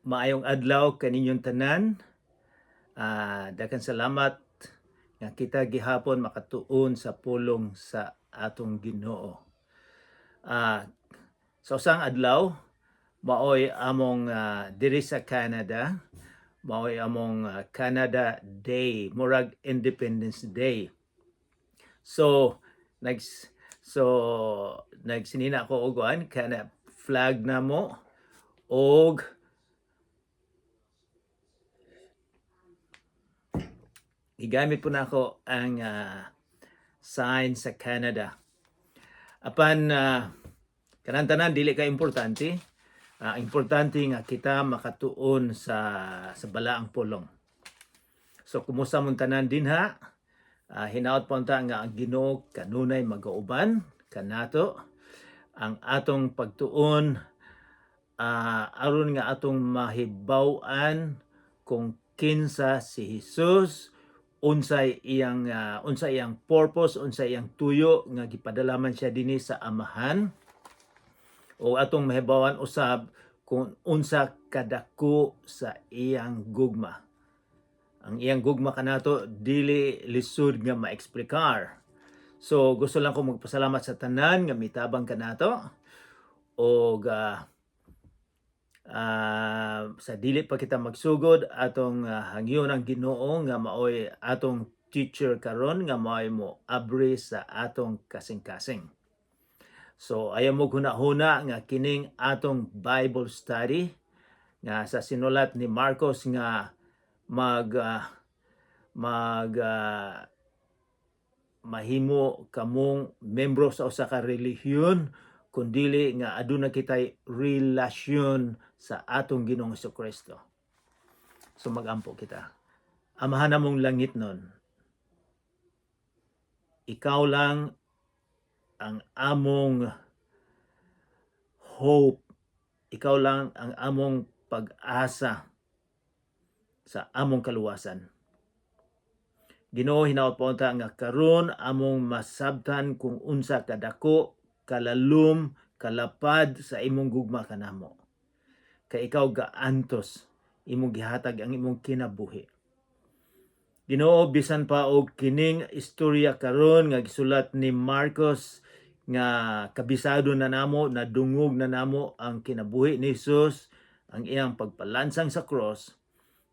Maayong adlaw kaninyong tanan. Daghang salamat nga kita gihapon makatuon sa pulong sa atong Ginoo. Sa usang adlaw maoy among diri sa Canada, maoy among Canada Day, murag Independence Day. So nagsinina ako og kana flag namo og gigamit po na ako ang sign sa Canada. Apan kanang tanan dili ka importante. Importante nga kita makatuon sa balaang pulong. So kumusta mong tanan dinha? Hinaot po ta nga ang Ginoo kanunay magauban kanato ang atong pagtuon aron nga atong mahibaw-an kung kinsa si Jesus, unsay iyang purpose, unsay iyang tuyo nga gipadala man siya dinhi sa Amahan, o atong mahibawan usab kung unsa kadako sa iyang gugma. Ang iyang gugma kanato dili lisod nga maeksplikar. So gusto lang ko magpasalamat sa tanan nga mitabang kanato og sa dili pa kita magsugod atong hangyon ang Ginoo nga maoy atong teacher karon nga maoy mo abri sa atong kasing-kasing. So ayaw mo huna-huna nga kining atong Bible study nga sa sinulat ni Marcos nga mahimo kamong membro sa usa ka relihiyon kundili nga aduna kitay relasyon sa atong Ginoong Jesucristo. So magampo kita. Amahan namong langit nun. Ikaw lang ang among hope. Ikaw lang ang among pag-asa sa among kaluwasan. Ginoo, hinaot po ta nga karon among masabtan kung unsa kadako, kalalum, kalapad sa imong gugma kanamo. Kay ikaw gaantos imong gihatag ang imong kinabuhi. Ginoo, bisan pa og kining istorya karon nga gisulat ni Marcos nga kabisado na namo, nadungog na namo ang kinabuhi ni Jesus, ang iyang pagpalansang sa cross.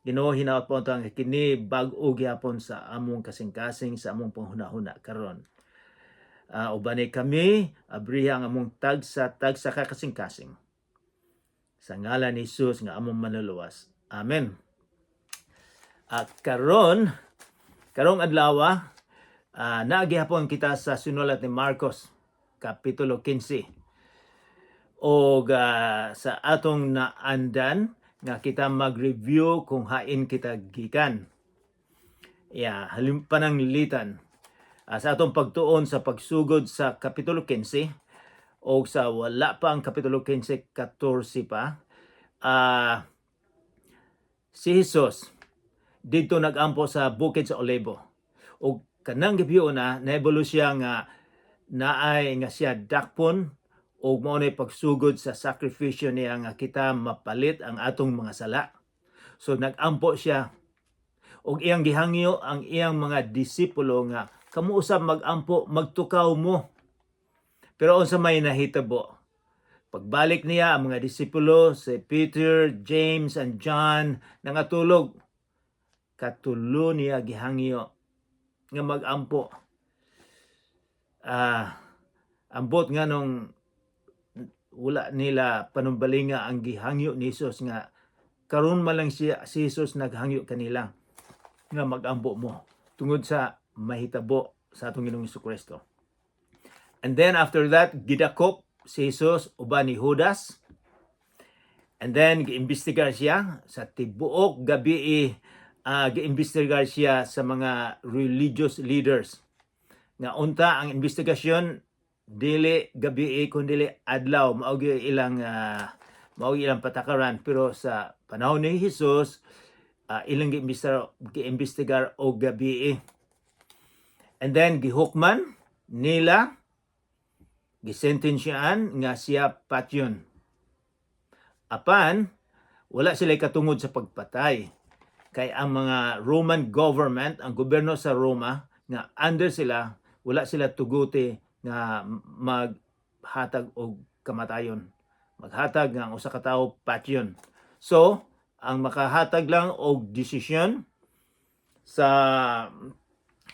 Ginoo, hinaot po ang kini bag-o gyapon sa among kasing-kasing, sa among panghuna-huna karon. Ubanay kami abriha ang among tagsa ka kasing-kasing. Sa ngalan ni Jesus nga among manluluwas. Amen. Karong adlaw naagihapon kita sa sinulat ni Marcos kapitulo 15. O sa atong naandan nga kita mag-review kung hain kita gikan. Pananglitan. Sa atong pagtuon sa pagsugod sa kapitulo 15 o sa wala pa ang kapitulo 15, 14 pa, si Jesus dito nagampo sa bukid sa Olivo. O kanang gabiyo naibalo siya nga naay nga siya dakpon o mao nay pagsugod sa sakripisyo niya nga kita mapalit ang atong mga sala. So nagampo siya og iyang gihangyo ang iyang mga disipulo nga kamo usab magampo, magtukaw mo. Pero unsa may nahitabo? Pagbalik niya ang mga disipulo si Peter, James and John nangatulog. Katulo niya gihangyo nga magampo. Ambot nga nung wala nila panumbalinga ang gihangyo ni Jesus nga karon man lang si Jesus naghangyo kanila nga magampo mo tungod sa mahitabo sa atong Ginoong Jesucristo. And then after that gidakop si Jesus uban ni Judas. And then giimbestigar siya sa tibuok gabi, giimbestigar siya sa mga religious leaders. Nga unta ang investigasyon dili gabi kundi adlaw, mao ilang patakaran, pero sa panahon ni Jesus ilang giimbestigar og gabi. And then gihukman nila, gisentensyaan nga siya patyon. Apan wala sila katungod sa pagpatay. Kay ang mga Roman government, ang gobyerno sa Roma, nga under sila, wala sila tuguti nga maghatag og kamatayon. Maghatag nga ang usa ka tawo patyon. So, ang makahatag lang og desisyon sa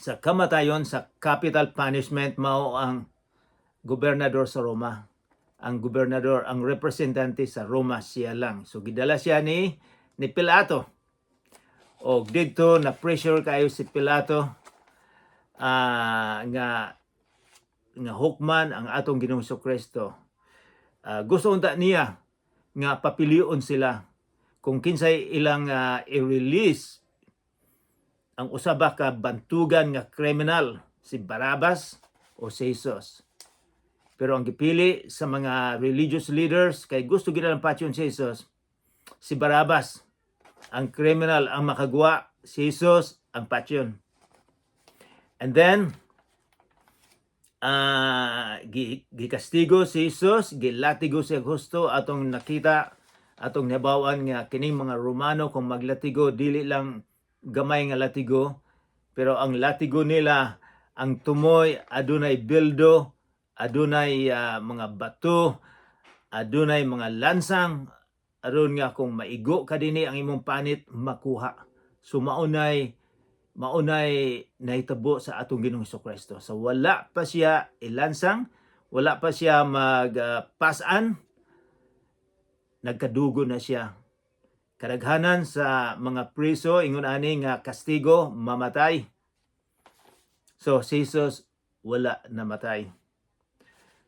kamatayon, sa capital punishment, mao ang gobernador sa Roma. Ang gobernador, ang representante sa Roma, siya lang. So gidala siya ni Pilato. O dito na pressure kayo si Pilato nga hukman ang atong Ginoong Kristo. Gusto unta niya nga papilion sila kung kinsay ilang i-release ang usaba ka bantugan nga kriminal, si Barabbas o si Jesus. Pero ang gipili sa mga religious leaders kay gusto gid ang patyon si Jesus, si Barabbas ang criminal ang makagwa, si Jesus ang patyon. And then gikastigo si Jesus, gilatigo si Augusto. Atong nakita, atong nabawan nga kining mga Romano kung maglatigo dili lang gamay nga latigo, pero ang latigo nila, ang tumoy adunay bildo, adunay mga bato, adunay mga lansang, aron nga kung maigo ka dinhi ang imong panit makuha. So maunay nahitabo sa atong Ginoong Kristo. So wala pa siya ilansang, wala pa siya magpasan, nagkadugo na siya. Kadaghanan sa mga priso ingon ani nga kastigo mamatay. So si Jesus wala namatay.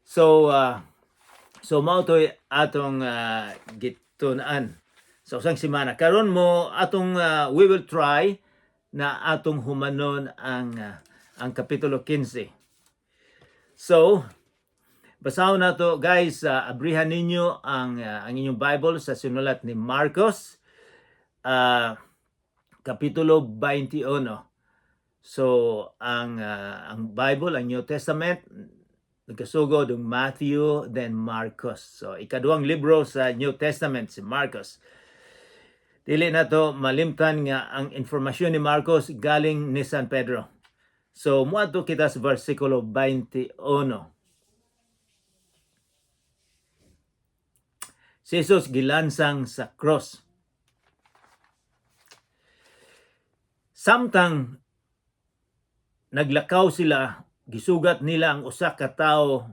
So mao toy atong gitun-an sa usang semana. Karon mo atong we will try na atong humanon ang kapitulo 15. So basahon nato guys, abrihan ninyo ang inyong Bible sa sinulat ni Marcos kapitulo 21. So ang Bible, ang New Testament, nagkasugod ng Matthew then Marcos. So ikaduhang libro sa New Testament si Marcos. Dili na to malimtan nga ang informasyon ni Marcos galing ni San Pedro. So muadto kita sa versikulo 21. Si Jesus gilansang sa cross. Samtang naglakaw sila, gisugat nila ang usa ka tawo,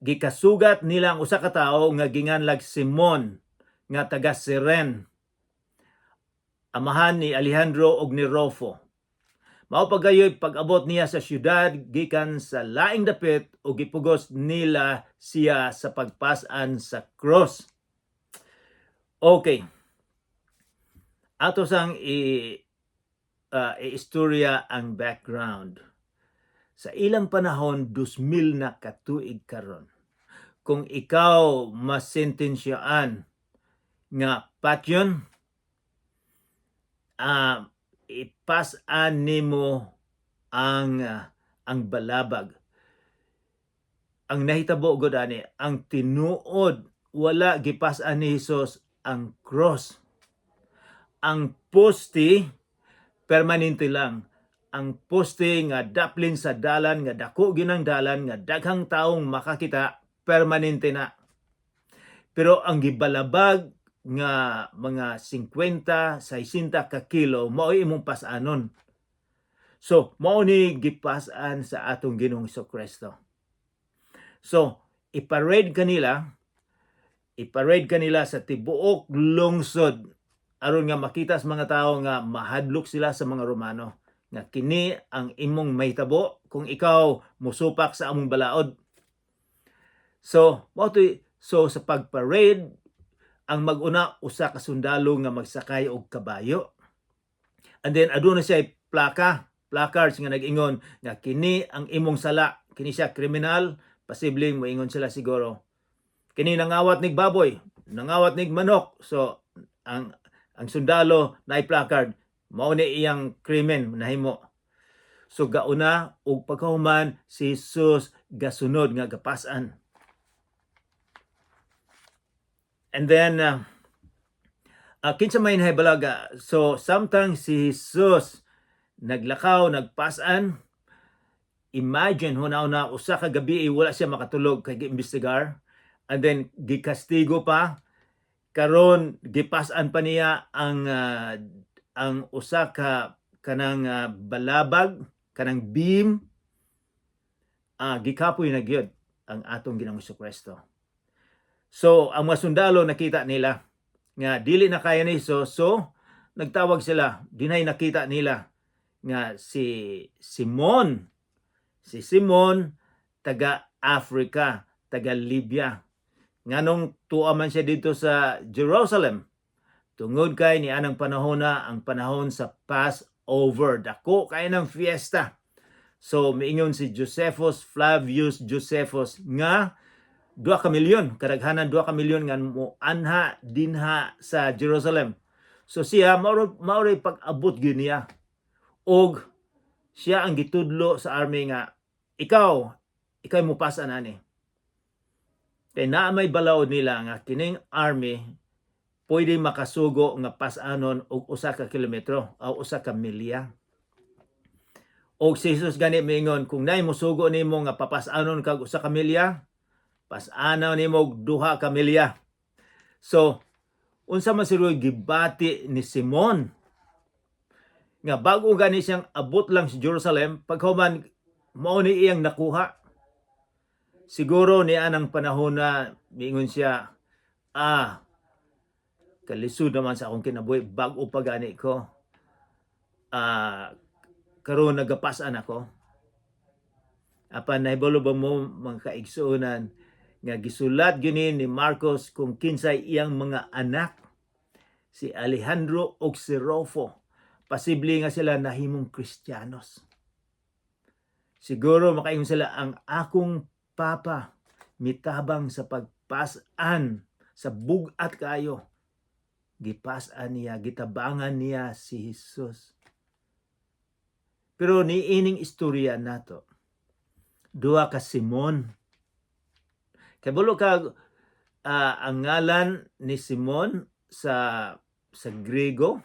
gikasugat nila ang usa ka tawo nga ginganlag Simon nga taga Siren, amahan ni Alejandro ug ni Rufo. Mao pagayoy pag-abot niya sa syudad gikan sa laing dapit ug gipugos nila siya sa pagpas-an sa cross. Okay. Ato sang istorya ang background. Sa ilang panahon, 2000 na katuig karon. Kung ikaw masentensyaan nga patyon, ipas-an nimo ang balabag. Ang nahitabo gud ani, ang tinuod wala gipas-an ni Hesus ang cross. Ang poste permanente lang. Ang poste nga daplin sa dalan, nga dako ginang dalan, nga daghang taong makakita, permanente na. Pero ang gibalabag nga mga 50, 60 ka kilo, mao imong pas-anon. So, mao ni gipas-an sa atong Ginoong Kristo. So, iparade kanila sa tibuok lungsod aron nga makita sa mga tao nga mahadlok sila sa mga Romano nga kini ang imong mahitabo kung ikaw musupak sa among balaod. So sa pagparade, ang mag-una usa ka sundalo nga magsakay og kabayo, and then aduna siya placards nga nag-ingon nga kini ang imong sala, kini siya kriminal, posibleng moingon sila siguro kini nangawat nig baboy, nangawat nig manok. So ang sundalo na placard, mao ni iyang krimen nahimo. So gauna og pagkahuman si Jesus gasunod nga gapas-an. And then kinsa may nahibalaga. So sometimes si Jesus naglakaw, nagpasan. Imagine hunaw usa ka gabi wala siya makatulog kay giimbestigar. And then gikastigo pa, karon gipasan pa niya ang usa ka kanang balabag, kanang beam, gikapoy na gyud ang atong Ginoong Jesucristo. So ang mga sundalo nakita nila nga dili na kaya ni Jesus, so nagtawag sila. Dinay nakita nila nga si Simon taga Africa, taga Libya. Nganong tuwa man siya dito sa Jerusalem. Tungod kay ni anang panahon na ang panahon sa Passover. Dako kay ng fiesta. So miingon si Flavius Josephus nga 2 ka milyon, kadaghanan 2 ka milyon nga mo anha dinha sa Jerusalem. So siya mao'y pag-abot gyud niya. Og siya ang gitudlo sa army nga ikaw mo pasan ani. Kay naa may balaod nila nga kining army pwede makasugo nga pasanon og 1 ka kilometro o 1 ka milya. Og si Jesus gani miingon, kung nay mosugo nimo nga papasanon kag 1 ka milya, pasanaw nimo og 2 ka milya. So unsa man siroy gibati ni Simon nga bago gani siyang abot lang sa Jerusalem, paghuman mao ni iyang nakuha. Siguro ni anang panahon na miingon siya, kalisod naman sa akong kinabuhi, bago pa gani ko. Karon nagapasan ako. Apan nahibalo ba mo mga kaigsuonan nga gisulat gyud ni Marcos kung kinsay iyang mga anak, si Alejandro ug si Rufo. Posible nga sila nahimong Kristiyanos. Siguro makaingon sila, ang akong papa mitabang sa pagpasan sa bugat kayo. Gipasan niya, gitabangan niya si Jesus. Pero niining istorya nato, 2 ka Simon. Kay bulo ka ang ngalan ni Simon sa Griego,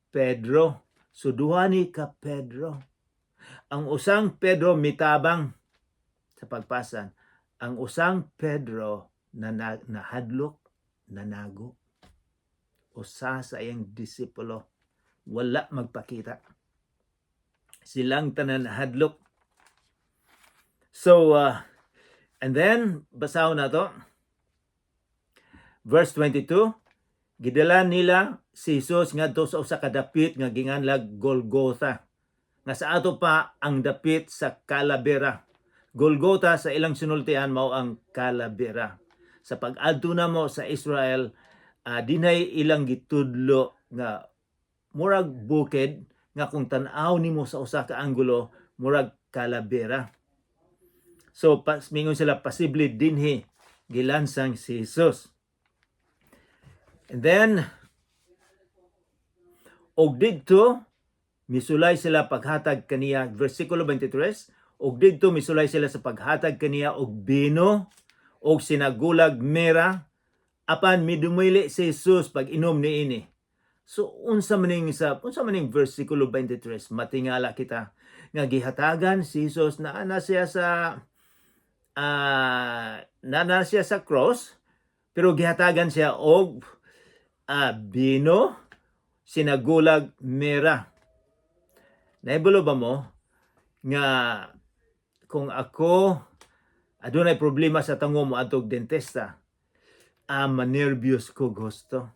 Pedro. So 2 ni ka Pedro. Ang usang Pedro mitabang sa pagpasan. Ang usang Pedro nahadlok, nanago. Usa sa iyang disipulo wala magpakita. Silang tanan hadlok. So and then basahon na to. Verse 22, gidala nila si Jesus ngadto sa usa ka dapit nga ginganlag Golgotha. Nga sa ato pa ang dapit sa Calavera. Golgotha sa ilang sinultian mao ang Calavera. Sa pag-adto na mo sa Israel, dinay ilang gitudlo nga murag bukid nga kung tan-aw nimo sa usa ka anggulo murag Calavera. So mingon sila posible dinhi gilansang si Jesus. And then og didto misulay sila paghatag kaniya, versikulo 23, og didto misulay sila sa paghatag kaniya og bino og sinagulag mera apan midumili si Jesus pag inom niini. So unsa maning versikulo 23 matingala kita nga gihatagan si Jesus na ana siya sa cross, pero gihatagan siya og bino, sinagulag mera. Nahibulo ba mo nga kung ako adunay problema sa tango mo atog dentista, manervyos ko gusto.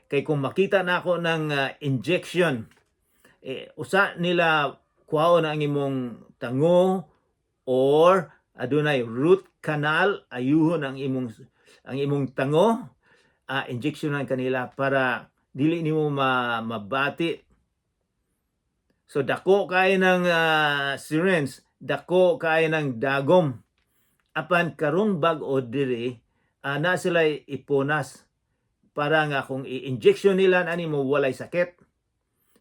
Kay kung makita na ako ng injection, usa nila kuhaon ang imong tango or adunay root canal, ayuhon ang imong tango, injectionan kanila para dili nimo mabati. So dako kay ng syringe, dako kay ng dagom. Apan karong bag-o diri na sila ipunas para nga kung i-injection nila ani mo walay sakit.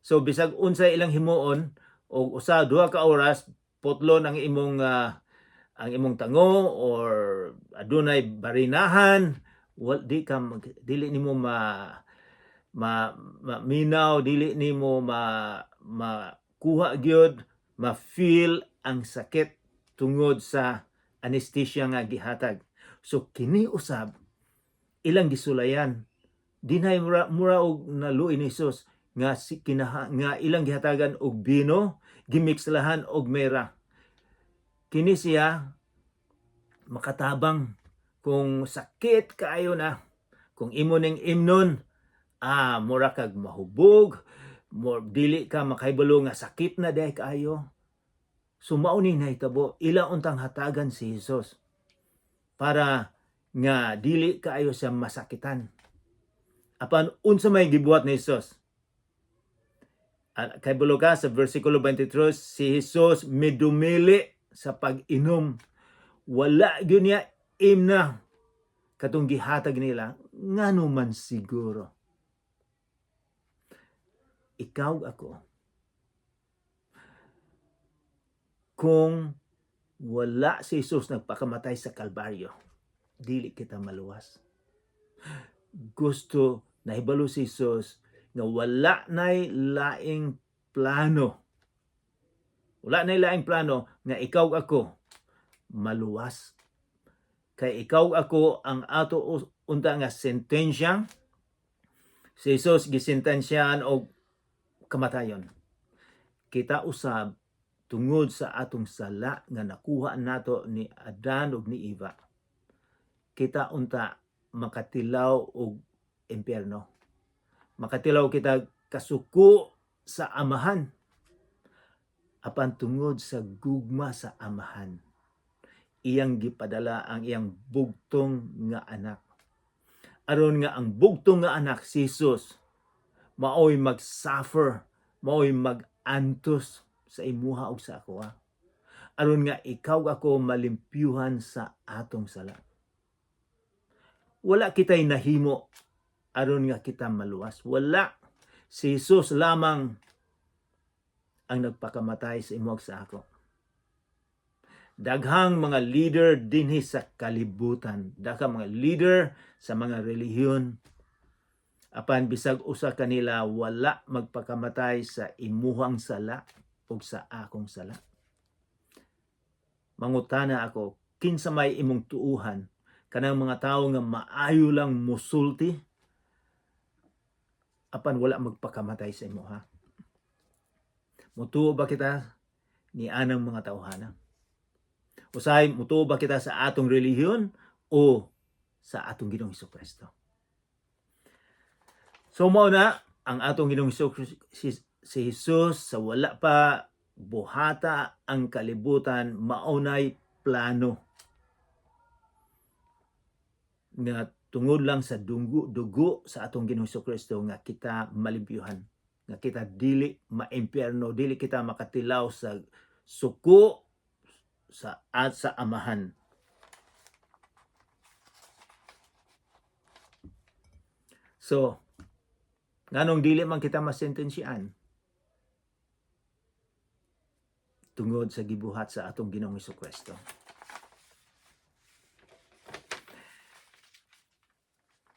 So bisag unsay ilang himuon og 1-2 ka oras putlon ang imong tango or adunay barinahan dili nimo minaw, dili nimo makuha gyud, ma-feel ang sakit tungod sa anesthesia nga gihatag. So kini usab ilang gisulayan. Dinay mura og naluoy ni Hesus nga nga ilang gihatagan og bino, gimixlahan og mera. Kini siya makatabang kung sakit kaayo na, kung imo ning imnon, mura kag mahubog, dili ka makahibalo nga sakit na dahil kaayo. So mao ning nahitabo, ila untang hatagan si Hesus para nga dili kaayo siya masakitan. Apan unsa may gibuhat ni Hesus? Kay bulo ka sa versikulo 23, si Hesus midumili sa pag-inom. Wala gyud niya imna katong gihatag nila, ngano man siguro. Ikaw ako, kung wala si Hesus nagpakamatay sa Kalbaryo, dili kita maluwas. Gusto nahibalo si Hesus nga wala nay laing plano. Wala nay laing plano nga ikaw ako maluwas. Kay ikaw ako ang ato unta nga sentensya. Si Hesus gisentensyahan og kamatayon. Kita usab tungod sa atong sala nga nakuha nato ni Adan ug ni Eva. Kita unta makatilaw og impyerno. Makatilaw kita kasuko sa amahan. Apan tungod sa gugma sa amahan, iyang gipadala ang iyang bugtong nga anak. Aron nga ang bugtong nga anak si Jesus maoy mag-suffer, maoy mag-antos sa imuha ug sa ako. Aron nga ikaw ako malimpyuhan sa atong sala. Wala kitay nahimo aron nga kita maluwas. Wala. Si Jesus lamang ang nagpakamatay sa imo ug sa ako. Daghang mga leader dinhi sa kalibutan, daghang mga leader sa mga relihiyon, apan bisag usa kanila wala magpakamatay sa imuhang sala ug sa akong sala. Mangutana ako, kinsa may imong tuuhan? Kanang mga tawo nga maayo lang musulti, apan wala magpakamatay sa imo, ha? Mutuo ba kita ni anang mga tawhana? Usahay, mutuo ba kita sa atong relihiyon o sa atong Ginoong Hesukristo? So mao na ang atong Ginoong si Jesus sa wala pa buhata ang kalibutan, maunay plano nga tungod lang sa dugo sa atong Ginoong Hesukristo nga kita malimpyuhan, nga kita dili maimpyerno, dili kita makatilaw sa suko sa amahan. So, nganong dili man kita masentensyahan? Tungod sa gibuhat sa atong Ginoong Hesukristo.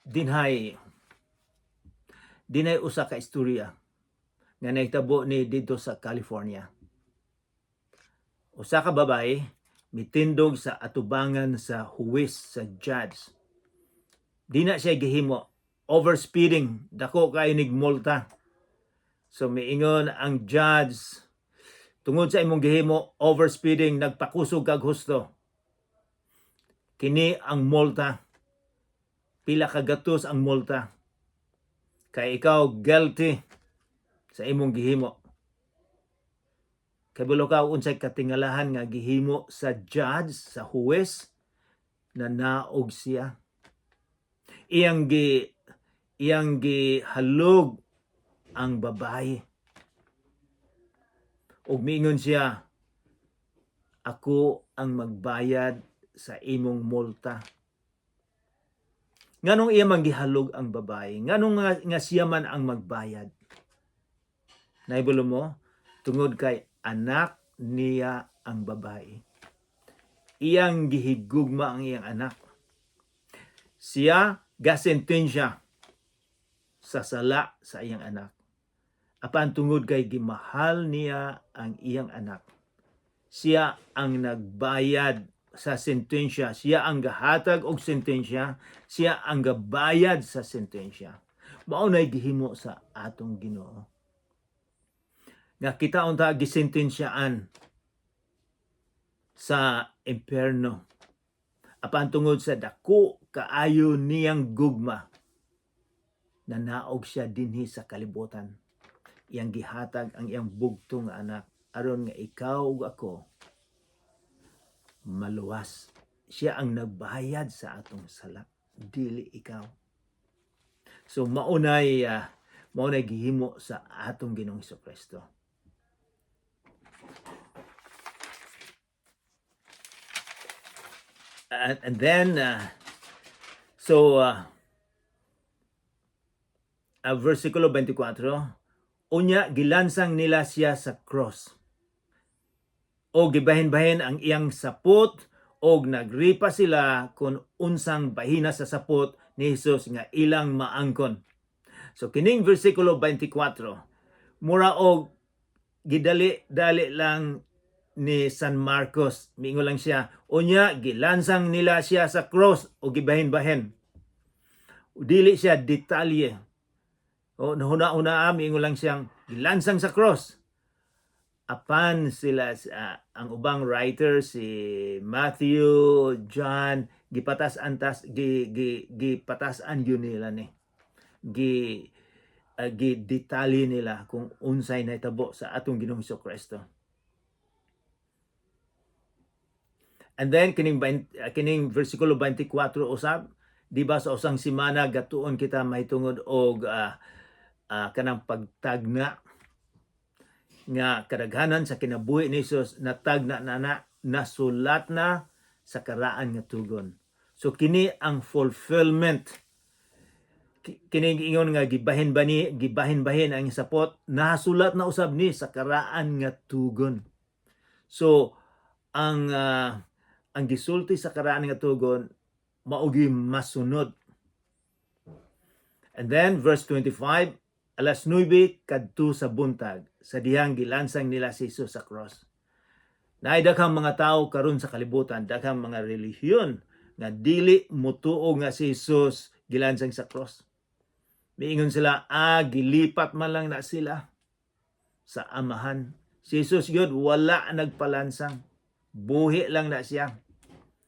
Dinhay usa ka istorya nga nahitabo ni dito sa California. Usa ka babae mitindog sa atubangan sa huwis, sa judge. Di na siya gihimo, overspeeding, dako kay nigmulta. So miingon ang judge, tungod sa imong gihimo overspeeding, nagpakusog kag husto. Kini ang multa. Pila ka gatos ang multa. Kay ikaw guilty sa imong gihimo. Kay bulo ka unsay katingalahan nga gihimo sa judge, sa huwes, na naog siya. Iyang gihalog ang babae. Ug miingon siya, ako ang magbayad sa imong multa. Nganong iya man gihalog ang babae? Nganong nga siya man ang magbayad? Naibulo mo? Tungod kay anak niya ang babae. Iyang gihigugma ang iyang anak. Siya gasentensya sa sala sa iyang anak. Apan tungod kay gimahal niya ang iyang anak, siya ang nagbayad sa sentensya, siya ang gahatag og sentensya, siya ang gabayad sa sentensya. Mao nay gihimo sa atong Ginoo nga kita unta gisentensyaan sa impierno apan tungod sa dako kaayo niyang gugma na naog siya dinhi sa kalibutan, iyang gihatag ang iyang bugtong nga anak aron nga ikaw ug ako maluwas. Siya ang nagbayad sa atong sala, dili ikaw. So maunay gihimo sa atong Ginoong Hesukristo. And then versikulo 24, unya gilansang nila siya sa cross, o gibahin-bahin ang iyang sapot, og nagripa sila kung unsang bahina sa sapot ni Jesus nga ilang maangkon. So kining versikulo 24 mura og gidali-dali lang ni San Marcos, miingon lang siya, unya gilansang nila siya sa cross o gibahin-bahin. Dili siya detalye. O nahuna-una miingon lang siyang gilansang sa cross. Apan sila ang ubang writer si Matthew, John, gipatasan yun nila ni. Detalye nila kung unsay nahitabo sa atong Ginoong Hesukristo. And then kining versikulo 24 usab, di ba sa usang semana gatuon kita mahitungod og kanang pagtagna nga kadaghanan sa kinabuhi ni Jesus natagna na nasulat na sa karaan nga tugon. So kini ang fulfillment. Kini ingon nga gibahin-bahin ang sapot, nasulat na usab ni sa karaan nga tugon. So ang gisulti sa karaan nga tugon maugi masunod. And then verse 25, alas 9 kadto sa buntag, sa dihang gilansang nila si Jesus sa cross. Naay daghang mga tawo karon sa kalibutan, daghang mga relihiyon nga dili motuo nga si Jesus gilansang sa cross. Miingon sila, gilipat man lang na sila sa amahan. Si Jesus yun, wala nagpalansang. Buhi lang na siya.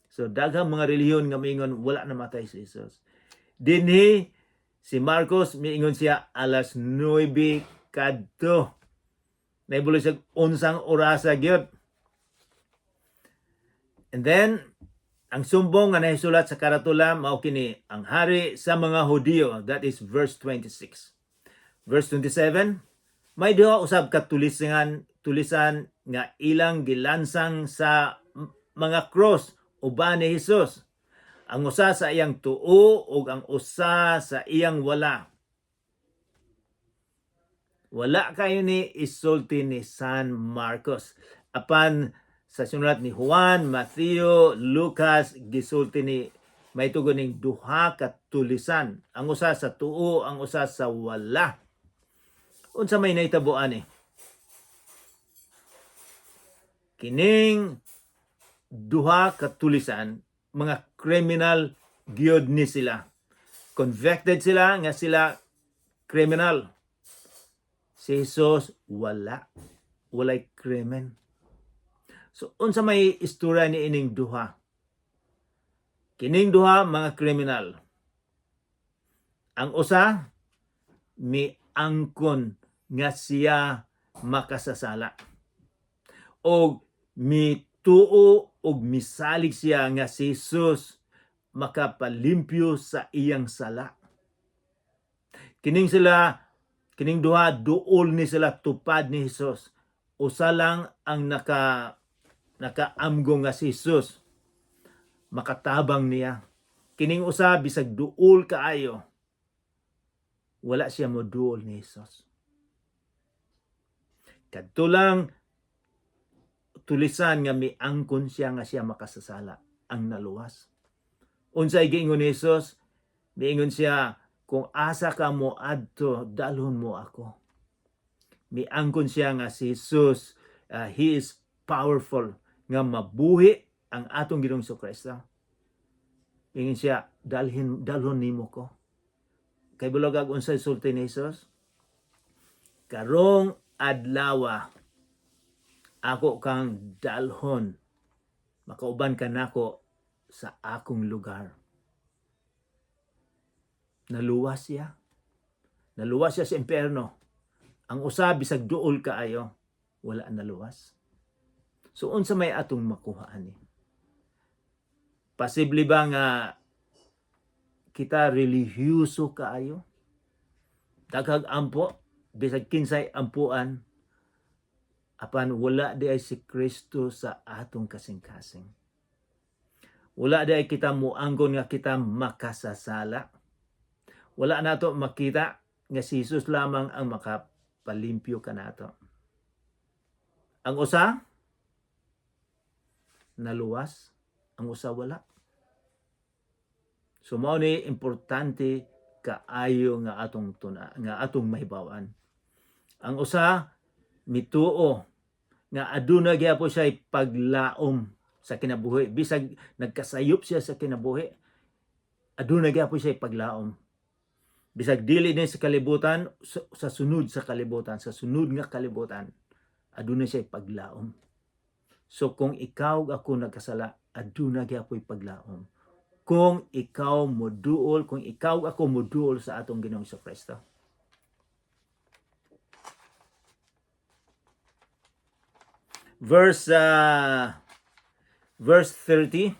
So daghang mga relihiyon nga miingon wala namatay si Jesus. Dinhi si Marcos miingon siya alas 9 kadto. Naibulo siya unsang orasa gyud. And then ang sumbong nga nahisulat sa karatula mao kini ang hari sa mga Hudiyo, that is verse 26. Verse 27, may duha usab ka tulisan nga ilang gilansang sa mga cross uban ni Jesus. Ang usa sa iyang tuo ug ang usa sa iyang wala. Wala kayo ni isulti ni San Marcos. Apan sa sinulat ni Juan, Matthew, Lucas, gisulti ni may tugon ning duha ka tulisan. Ang usa sa tuo, ang usa sa wala. Unsa may nahitaboan ni? Kining duha ka tulisan, mga criminal gyud ni sila. Convicted sila nga sila criminal. Si Jesus wala. Walay krimen. So unsa may istorya ni ining duha? Kining duha mga kriminal. Ang usa miangkon nga siya makasasala. O mituo og misalig siya nga si Jesus makapalimpyo sa iyang sala. Kining duha duol ni sila tupad ni Jesus. Usa lang ang nakaamgo nga si Jesus. Makatabang niya. Kining usa bisag duol kaayo. Wala siya mo duol ni Jesus. Kadto lang tulisan nga miangkon siya nga siya makasasala ang naluwas. Unsay giingon ni Jesus Miingon siya, kung asa ka mo adto, dalhon mo ako. Miangkon siya nga si Jesus, He is powerful, nga mabuhi ang atong Ginoong Kristo. Miingon siya, dalhon nimo ko. Kay bulog ag unsay sulti ni Jesus? Karong adlawa, ako kang dalhon, makauban ka nako sa akong lugar. Naluwas siya. Naluwas siya sa impyerno. Ang usa bisag duol kaayo, wala naluwas. So unsa may atong makuha ani? Posible ba nga kita relihiyoso kaayo? Daghag ampo, bisag kinsay ampuan, apan wala di ay si Kristo sa atong kasing-kasing. Wala di ay kita muanggon nga kita makasasala. Wala nato makita nga si Jesus lamang ang makapalimpyo kanato. Ang usa naluwas, ang usa wala. So mao ni importante kaayo nga atong nga atong mahibaw-an. Ang usa mituo nga aduna gyapon siya paglaom sa kinabuhi, bisag nagkasayop siya sa kinabuhi, aduna gyapon siya paglaom. Bisag dili ni sa kalibutan, sa sunod sa kalibutan, sa sunod nga kalibutan, aduna siya paglaom. So kung ikaw ako nagkasala, aduna gyapon paglaom. Kung ikaw moduol, kung ikaw ako moduol sa atong Ginoong Kristo. Verse 30.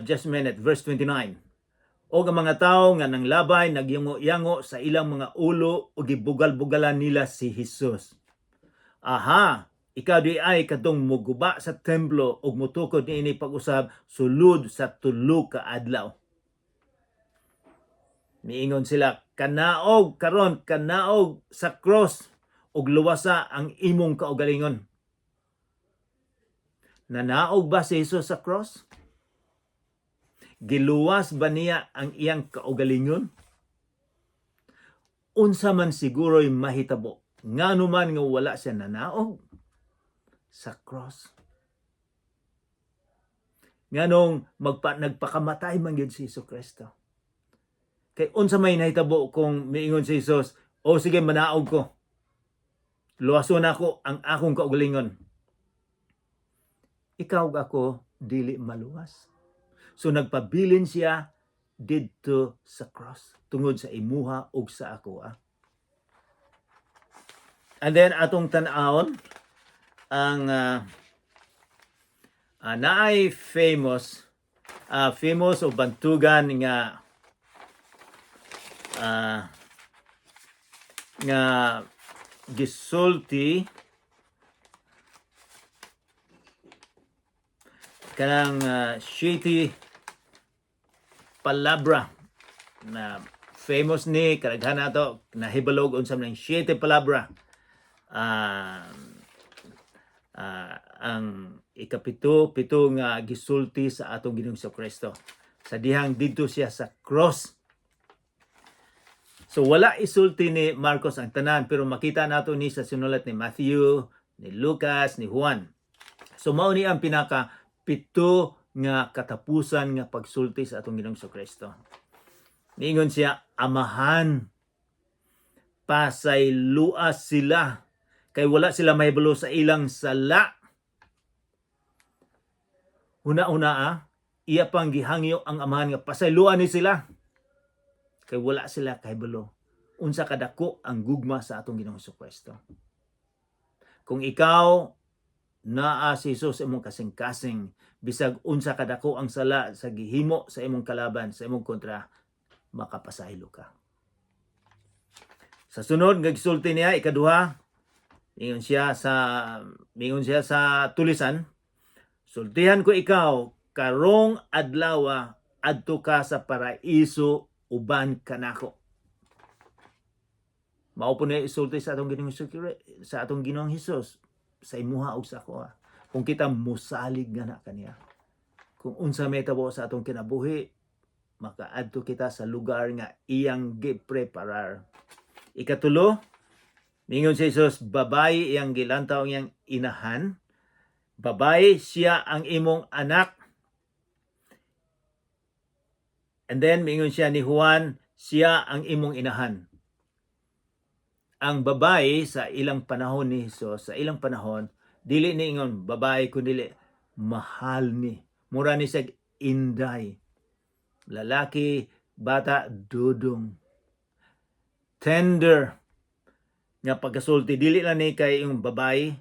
Just a minute, verse 29. O ang mga tao nga nang labay, nagyango-yango sa ilang mga ulo o gibugal-bugalan nila si Jesus. Aha, ikaw di ay kadtong muguba sa templo ug mutukod niini pag-usab sulod sa 3 ka adlaw. Miingon sila, kanaog karon, kanaog sa cross ug luwasa ang imong kaugalingon. Nanaog ba si Jesus sa cross? Giluwas ba niya ang iyang kaugalingon? Unsa man siguro'y mahitabo, ngano man nga wala siya nanaog sa cross. Nganong nagpakamatay man gyud si Kristo. Kay unsa may nahitabo kung miingon si Jesus, o sige manaog ko. Luwason ako ang akong kaugalingon. Ikaw ako dili maluwas. So nagpabilin siya didto sa cross tungod sa imuha ug sa ako. And then atong tan-awon ang naay famous o bantugan nga gisulti kanang shitty palabra na famous ni kadaghan nato nahibalog unsa man shitty palabra. Ang pito nga gisulti sa atong Ginoong Kristo sa dihang didto siya sa cross. So wala isulti ni Marcos ang tanan, pero makita nato ni sa sinulat ni Matthew, ni Lucas, ni Juan. So mao ni ang pinaka pito nga katapusan nga pagsulti sa atong Ginoong Kristo. Niingon siya, amahan, pasayloas sila, kay wala sila mahibalo sa ilang sala. Una-una iya pang gihangyo ang amahan nga pasayloan ni sila, kay wala sila kahibalo. Unsa kadako ang gugma sa atong Ginoong Kristo. Kung ikaw naa si Jesus imong kasing-kasing, bisag unsa kadako ang sala sa gihimo sa imong kalaban, sa imong kontra, makapasaylo ka. Sa sunod nga gisulti niya ikaduha, mingon siya sa tulisan, sultihan ko ikaw karong adlaw adto ka sa paraiso uban kanako. Mao po na isulti sa atong Ginoong Hesus sa imuha ug sa ako. Kung kita mosalig nga na kaniya. kung unsa mahitabo sa atong kinabuhi, makaadto kita sa lugar nga iyang gipreparar. Ikatulo, mingon si Jesus, babae iyang gilantaw iyang inahan. Babae, siya ang imong anak. And then, mingon siya ni Juan, siya ang imong inahan. Ang babae sa ilang panahon ni Jesus, sa ilang panahon, dili ni ingon babae kundi mahal ni. Mura ni siya inday. Lalaki, bata, dudong. Tender nga pagkasulti, dili lang ni kay yung babae,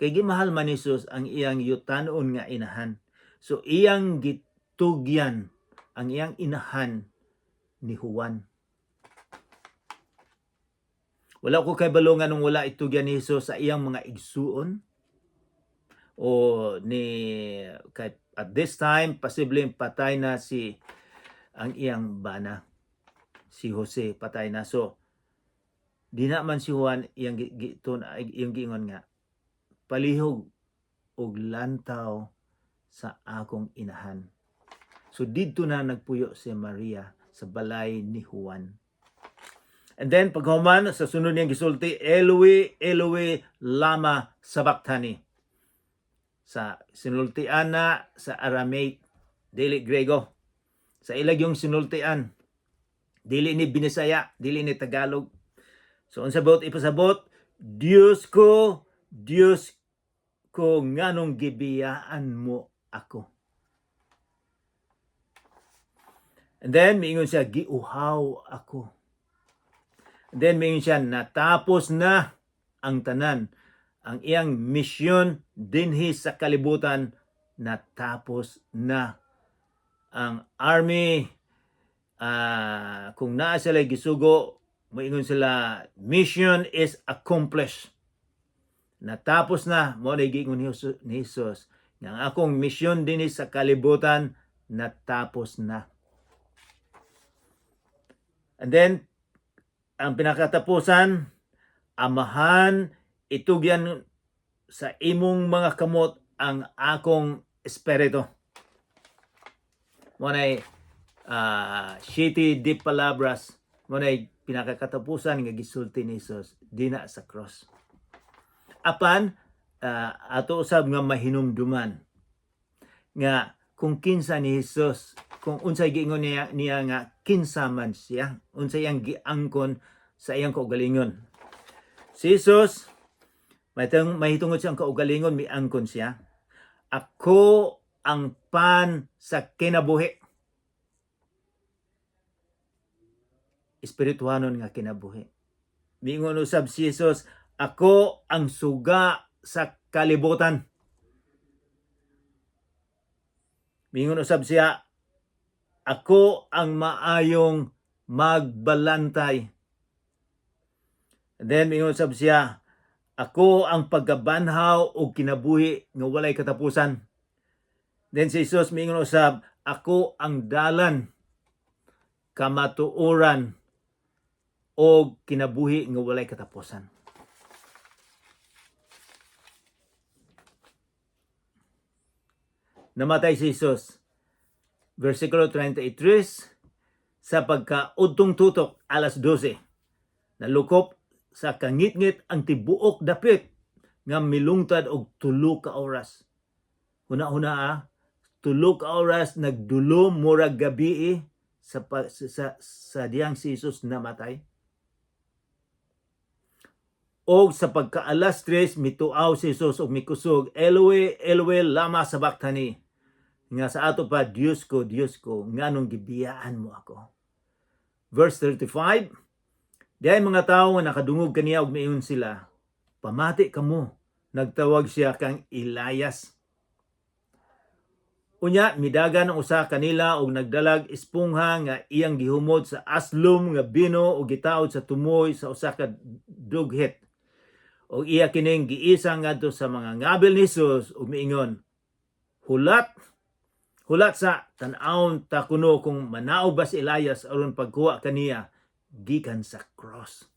kay gimahal man ni Jesus ang iyang yutanon nga inahan. So iyang gitugyan ang iyang inahan ni Juan. Wala ko kay balungan nung wala itugyan ni Jesus sa iyang mga igsuon o ni kay at this time posibleng patay na si ang iyang bana, si Jose, patay na. So di na man si Juan iyang giingon nga palihog og lantaw sa akong inahan. So didto na nagpuyo si Maria sa balay ni Juan. And then paghuman sa sunod niyang gisulti, Eloi, Eloi, lama sabachthani. Sa sinultian na sa Aramaic, dili Grego. Sa ilag yung sinultian, dili ni Binisaya, dili ni Tagalog. So unsa bot ipasabot, Dios ko, nganong gibiyaan mo ako. And then miingon siya, giuhaw ako. And then miingon siya, natapos na ang tanan. Ang iyang misyon dinhi sa kalibutan, natapos na. Ang army, kung naa sila gisugo, moingon sila, mission is accomplished. Natapos na, mo na giingon ni Jesus, nga akong mission din sa kalibutan, natapos na. And then, ang pinakatapusan, amahan, itugyan sa imong mga kamot ang akong espiritu. Mo na shitty deep palabras, mo na pinakakatapusan nga gisulti ni Jesus dina sa cross. Apan ato usab nga mahinumduman nga kung kinsa ni Jesus, kung unsay giingon niya nga kinsa man siya, unsay iyang giangkon sa iyang kaugalingon. Si Jesus mahitungod siyang kaugalingon, miangkon siya, ako ang pan sa kinabuhi. Espirituhanon nga kinabuhi. Miingon usab si Jesus, ako ang suga sa kalibutan. Miingon usab siya, ako ang maayong magbalantay. And then miingon usab siya, ako ang pagkabanhaw o kinabuhi nga walay katapusan. Then si Jesus miingon usab, ako ang dalan, kamatuoran o kinabuhi nga walay katapusan. Namatay si Jesus. Versikulo 33, sa pagkaudtong tutok, alas 12, nalukop sa kangit-ngit ang tibuok dapit nga milungtad og 3 ka oras. Una-una 3 ka oras nagdulo murag gabi sa diyang si Jesus namatay. O sa pagka-alas 3 mituaw si Jesus og mikusog, Eloi, Eloi, lama sabachthani. Nga sa ato pa, Diyos ko, nganong gibiyaan mo ako. Verse 35, diay mga tao nga nakadungog kaniya og miingon sila, pamati kamo, nagtawag siya kang Elias. Unya, midagan ang usa kanila og nagdalag espongha nga iyang gihumod sa aslom nga bino o gitaod sa tumoy sa usa ka dughet. O iya kining giisa ngadto sa mga ngabil ni Jesus ug miingon, hulat sa tan-awon ta kuno kung manaog ba si Elias aron pagkuha kaniya gikan sa cross.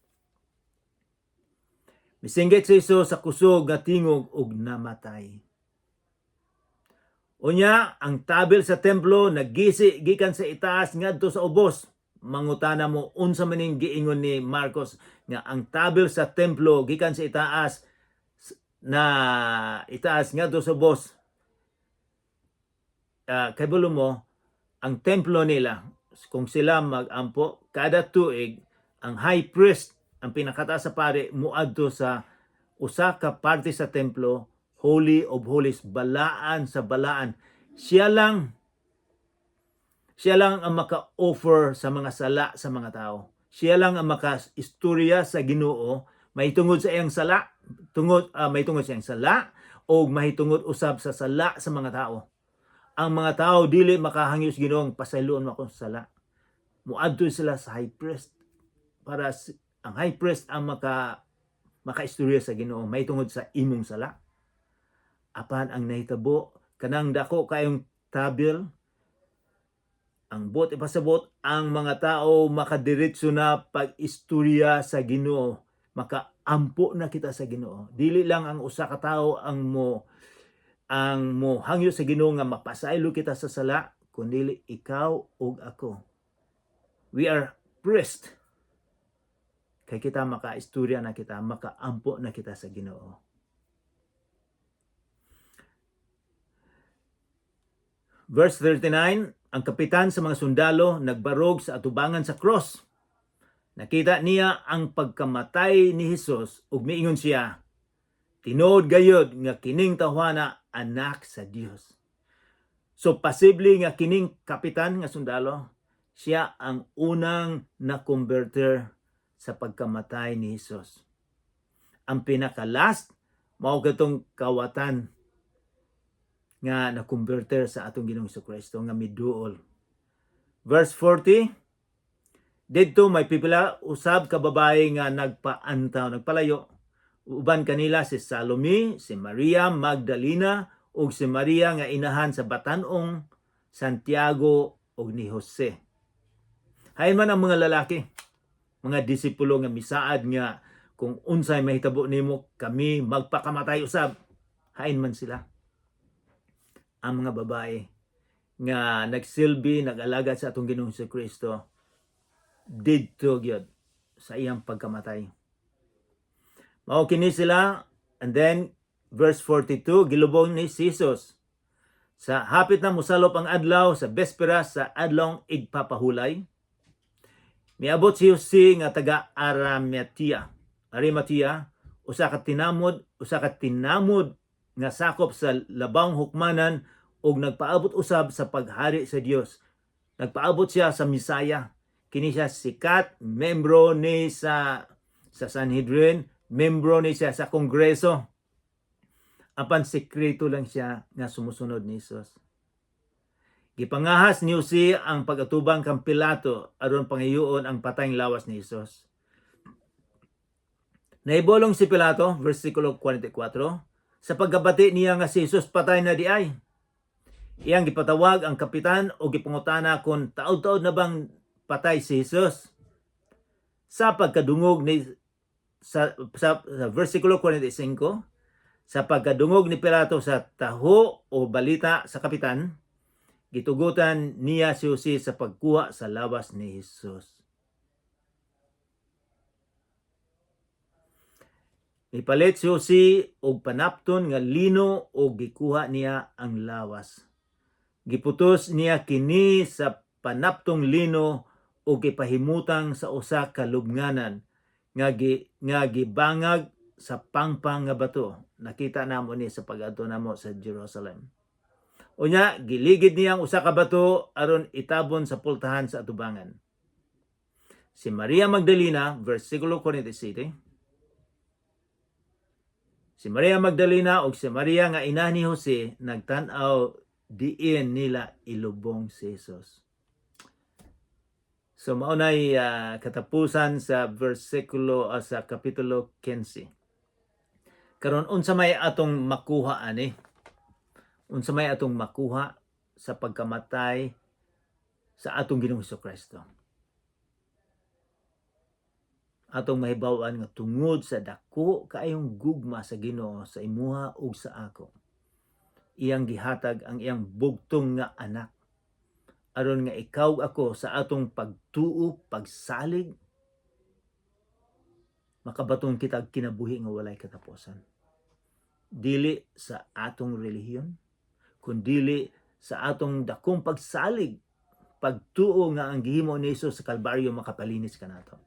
Misinggit si Jesus sa kusog nga tingog ug namatay. Unya, ang tabel sa templo naggisi gikan sa itaas ngadto sa ubos. Mangutana mo unsa maning giingon ni Marcos nga ang tabel sa templo gikan sa itaas na itaas ngadto sa ubos. Kay mo, ang templo nila, kung sila mag-ampo, kada tuig, ang high priest, ang pinakataas sa pare, muadto sa usa ka parte sa templo, Holy of Holies, balaan sa balaan. Siya lang ang maka-offer sa mga sala sa mga tao. Siya lang ang maka-istorya sa Ginoo, mahitungod sa iyang sala, mahitungod sa iyang sala, o mahitungod usab sa sala sa mga tao. Ang mga tao dili makahangyo sa Ginoong pasayloon mo akong sala. Muadto sila sa high priest para ang high priest ang makaistorya sa Ginoo mahitungod sa imong sala. Apan ang nahitabo kanang dako kayong tabel, ang bot ipasabot, ang mga tao makadiretso na pag-istorya sa Ginoo, makaampo na kita sa Ginoo. Dili lang ang usa ka tawo ang mo hangyo sa Ginoo nga mapasaylo kita sa sala, kundi ikaw ug ako. We are priest. Kay kita makaistorya na kita, makaampo na kita sa Ginoo. Verse 39, ang kapitan sa mga sundalo nagbarog sa atubangan sa cross. Nakita niya ang pagkamatay ni Hesus ug miingon siya, tinuod gayud nga kining tawhana anak sa Dios. So posible nga kining kapitan nga sundalo, siya ang unang na-converter sa pagkamatay ni Hesus. Ang pinaka-last, mao katong kawatan nga na-converter sa atong Ginoong Jesucristo nga miduol. Verse 40, didto may pipila usab ka babae nga nagpalayo. Uban kanila si Salome, si Maria Magdalena, ug si Maria nga inahan sa batanong Santiago ug ni Jose. Hain man ang mga lalaki, mga disipulo nga misaad nga kung unsay mahitabo nimo kami magpakamatay usab, hain man sila. Ang mga babae nga nagsilbi, nag-alagad sa atong Ginoong Jesucristo didto gyud sa iyang pagkamatay. Mao kini sila, and then verse 42, gilubong ni Jesus. Sa hapit na mosalop ang adlaw, sa bespera sa adlawng igpapahulay, miabot si Jose nga taga Arimatea, usa ka tinamod nga sakop sa labang hukmanan ug nagpaabot usab sa paghari sa Dios. Nagpaabot siya sa Misaya. Kini siya sikat, membro ni sa Sanhedrin, membro ni siya sa Kongreso. Apan sekreto lang siya nga sumusunod ni Jesus. Gipangahas ni Jose ang pagatubang kang Pilato aron pangayoon ang patayng lawas ni Jesus. Naibolong si Pilato, versikulo 44, sa paggabati niya nga si Jesus patay na di ay. Iyang gipatawag ang kapitan o gipangutana kung taod-taod na bang patay si Jesus. Sa pagkadungog ni sa versikulo 45, sa pagkadungog ni Pilato sa taho o balita sa kapitan, gitugutan niya si Jose sa pagkuha sa lawas ni Jesus. Ipalit si Jose og panapton nga lino o gikuha niya ang lawas. Giputos niya kini sa panaptong lino o gipahimutang sa usa ka lubnganan nga gibangag sa pangpang nga bato. Nakita namo ni sa pag-adto namo sa Jerusalem. Unya giligid niya ang usa ka bato aron itabon sa pultahan sa atubangan. Si Maria Magdalena, versikulo 47, si Maria Magdalena ug si Maria nga ina ni Jose nagtan-aw diin nila ilubong si Jesus. So maunay katapusan sa versikulo sa kapitulo 15. Karon unsa may atong makuha ani? Unsa may atong makuha sa pagkamatay sa atong Ginoong Jesucristo? Atong mahibaw-an nga tungod sa dako kaayong gugma sa Ginoo sa imuha ug sa ako, iyang gihatag ang iyang bugtong nga anak aron nga ikaw ako sa atong pagtuo, pagsalig, makabaton kita kinabuhi nga walay katapusan. Dili sa atong relihiyon, kundili sa atong dakong pagsalig, pagtuo nga ang gihimo ni Jesus sa Kalbaryo makapalinis kanato.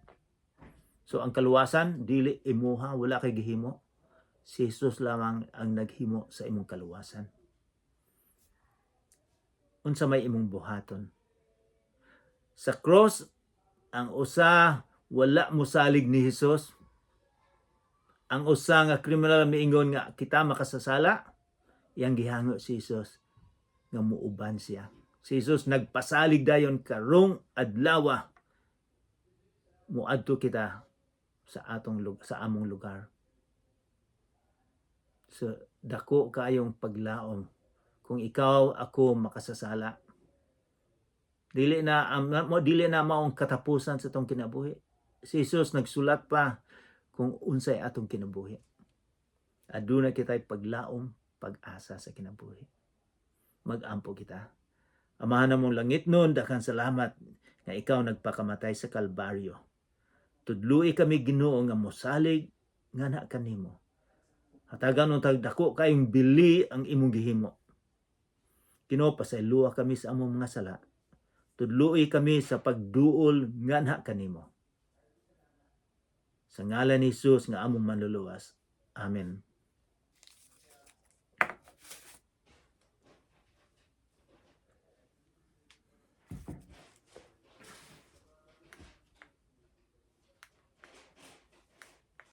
So ang kaluwasan dili imuha, wala kay gihimo. Si Jesus lamang ang naghimo sa imong kaluwasan. Unsa may imong buhaton? Sa cross, ang usa wala mosalig ni Jesus. Ang usa nga kriminal miingon nga kita makasasala, iyang gihango si Jesus nga muuban siya. Si Jesus nagpasalig dayon karong adlaw muadto kita sa among lugar. So dako kayong paglaom kung ikaw ako makasasala. Dili na maong katapusan sa tong kinabuhi. Si Jesus nagsulat pa kung unsay atong kinabuhi. Aduna kitay paglaom, pag-asa sa kinabuhi. Mag-ampo kita. Amahan namong langit nun, daghang salamat nga ikaw nagpakamatay sa Kalbaryo. Tudloi kami Ginoo nga mosalig nga na kanimo. Hatagan untag dako kayong bili ang imong gihimo. Ginoo, pasayloa kami sa among mga sala. Tudloi kami sa pagduol nga na kanimo. Sa ngalan ni Jesus nga among manluluwas. Amen.